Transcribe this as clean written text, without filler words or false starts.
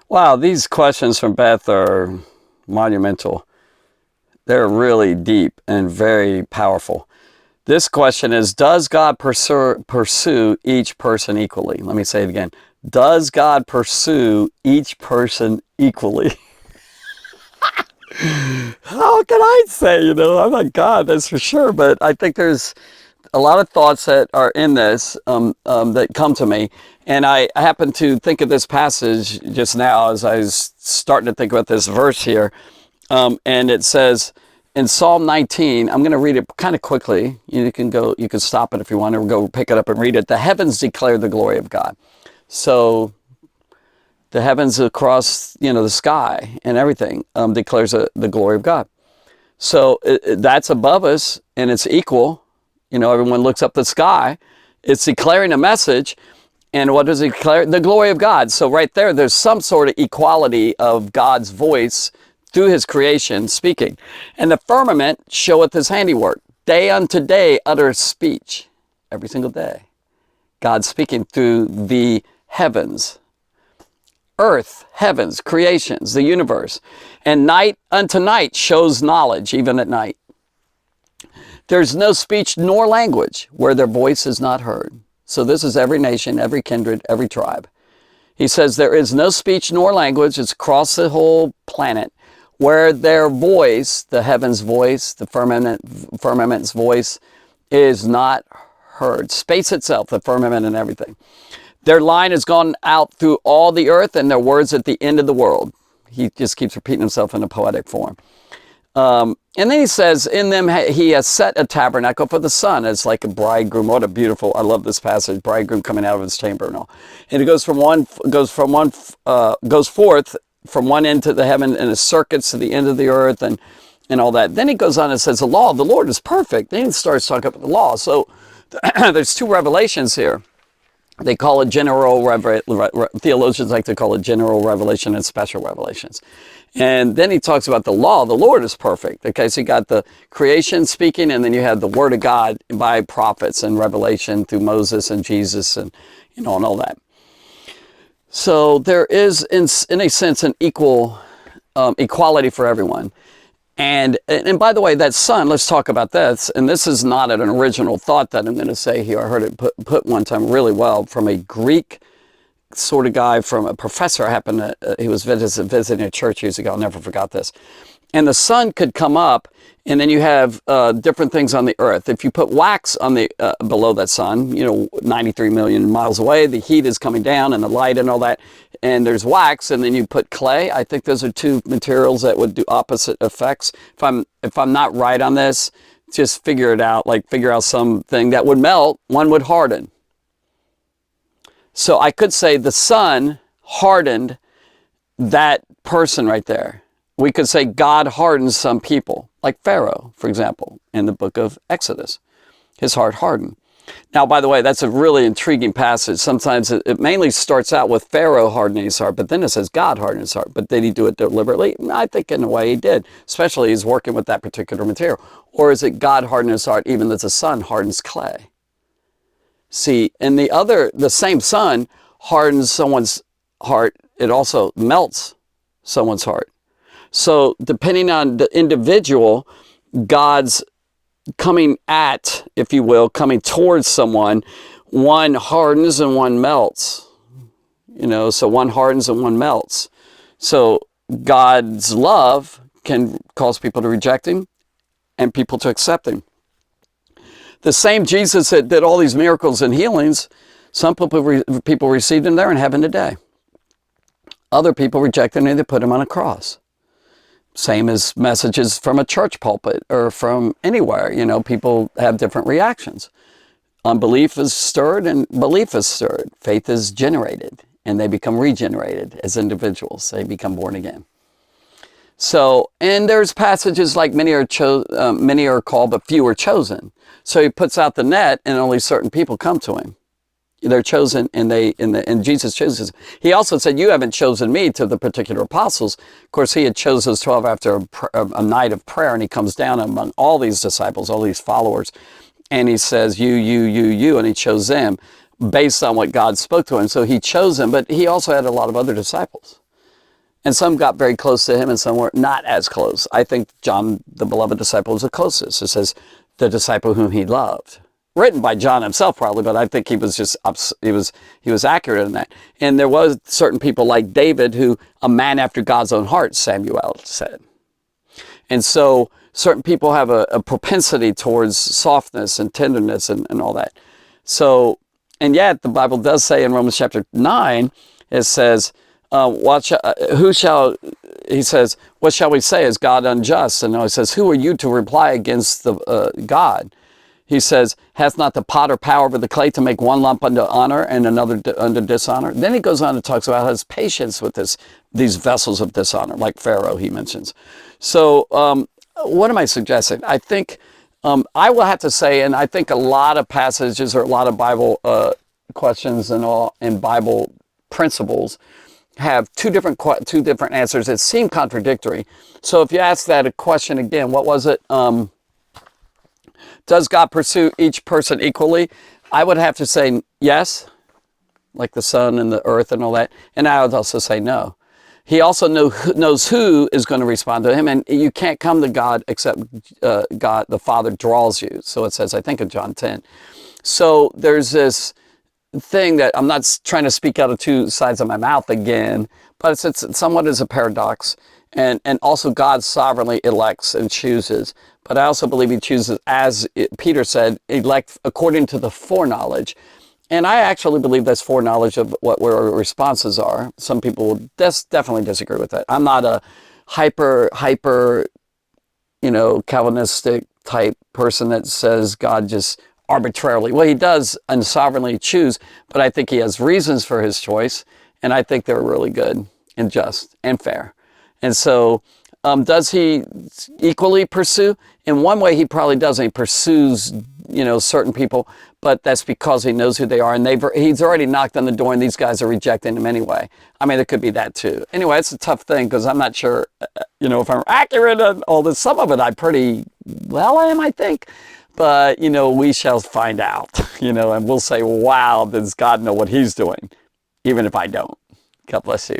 Wow, these questions from Beth are monumental. They're really deep and very powerful. This question is, does God pursue each person equally? Let me say it again. Does God pursue each person equally? How can I say, I'm not God, that's for sure. But I think there's a lot of thoughts that are in this that come to me. And I happened to think of this passage just now as I was starting to think about this verse here. And it says in Psalm 19, I'm going to read it kind of quickly. You can stop it if you want, or go pick it up and read it. The heavens declare the glory of God. So the heavens across, the sky and everything declares the glory of God. So that's above us and it's equal. Everyone looks up the sky. It's declaring a message. And what does it declare? The glory of God. So right there's some sort of equality of God's voice through his creation speaking. And the firmament showeth his handiwork. Day unto day utters speech. Every single day. God speaking through the heavens. Earth, heavens, creations, the universe. And night unto night shows knowledge, even at night. There's no speech nor language where their voice is not heard. So this is every nation, every kindred, every tribe. He says there is no speech nor language. It's across the whole planet where their voice, the heaven's voice, the firmament's voice, is not heard. Space itself, the firmament and everything. Their line has gone out through all the earth, and their words at the end of the world. He just keeps repeating himself in a poetic form. And then he says, in them he has set a tabernacle for the sun. It's like a bridegroom. What a beautiful, I love this passage, bridegroom coming out of his chamber and all. And it goes forth from one end to the heaven, and it circuits to the end of the earth and all that. Then he goes on and says, the law of the Lord is perfect. Then he starts talking about the law. So there's two revelations here. They call it theologians like to call it general revelation and special revelations. And then he talks about the law. The Lord is perfect. Okay, so you got the creation speaking, and then you have the word of God by prophets and revelation through Moses and Jesus and and all that. So there is, in a sense, an equality for everyone. And by the way, that sun, let's talk about this. And this is not an original thought that I'm going to say here. I heard it put one time really well from a Greek sort of guy, from a professor. He was visiting a church years ago. I'll never forgot this. And the sun could come up, and then you have different things on the earth. If you put wax on the below that sun, 93 million miles away, the heat is coming down and the light and all that, and there's wax, and then you put clay. I think those are two materials that would do opposite effects. If I'm not right on this, just figure it out. Like figure out something that would melt, one would harden. So I could say the sun hardened that person right there. We could say God hardens some people, like Pharaoh, for example, in the book of Exodus. His heart hardened. Now, by the way, that's a really intriguing passage. Sometimes it mainly starts out with Pharaoh hardening his heart, but then it says God hardened his heart. But did he do it deliberately? I think in a way he did, especially he's working with that particular material. Or is it God hardened his heart even as the sun hardens clay? See, and the same sun hardens someone's heart. It also melts someone's heart. So depending on the individual, God's coming at, if you will, coming towards someone, one hardens and one melts. So one hardens and one melts. So God's love can cause people to reject him and people to accept him. The same Jesus that did all these miracles and healings, some people received him there in heaven today. Other people rejected him and they put him on a cross. Same as messages from a church pulpit or from anywhere. People have different reactions. Unbelief is stirred and belief is stirred. Faith is generated and they become regenerated as individuals. They become born again. So, and there's passages like many are called, but few are chosen. So he puts out the net and only certain people come to him. They're chosen and Jesus chooses. He also said, you haven't chosen me to the particular apostles. Of course, he had chosen those 12 after a night of prayer, and he comes down among all these disciples, all these followers, and he says, you, and he chose them based on what God spoke to him. So he chose them, but he also had a lot of other disciples. And some got very close to him and some were not as close. I think John, the beloved disciple, was the closest. It says, the disciple whom he loved. Written by John himself probably, but I think he was just, he was accurate in that. And there was certain people like David, who a man after God's own heart, Samuel said. And so certain people have a propensity towards softness and tenderness and all that. So, and yet the Bible does say in Romans chapter 9, it says, he says, what shall we say? Is God unjust? And he says, who are you to reply against the God? He says, hath not the potter power over the clay to make one lump unto honor and another unto dishonor? Then he goes on and talks about his patience with these vessels of dishonor, like Pharaoh he mentions. So what am I suggesting? I think I will have to say, and I think a lot of passages or a lot of Bible questions and Bible principles have two different answers that seem contradictory. So if you ask that a question again, what was it? Does God pursue each person equally? I would have to say yes, like the sun and the earth and all that. And I would also say no. He also knows who is going to respond to him. And you can't come to God except God, the Father, draws you. So it says, I think in John 10. So there's this thing that I'm not trying to speak out of two sides of my mouth again, but it's somewhat as a paradox. And also God sovereignly elects and chooses. But I also believe he chooses, as Peter said, elect according to the foreknowledge. And I actually believe that's foreknowledge of what our responses are. Some people will definitely disagree with that. I'm not a hyper, Calvinistic type person that says God just arbitrarily. Well, he does and sovereignly choose, but I think he has reasons for his choice, and I think they're really good and just and fair. And so, does he equally pursue? In one way, he probably doesn't. He pursues, certain people, but that's because he knows who they are, and he's already knocked on the door, and these guys are rejecting him anyway. I mean, it could be that too. Anyway, it's a tough thing because I'm not sure, if I'm accurate on all this. Some of it I pretty well am, I think. But, we shall find out, and we'll say, wow, does God know what he's doing? Even if I don't. God bless you.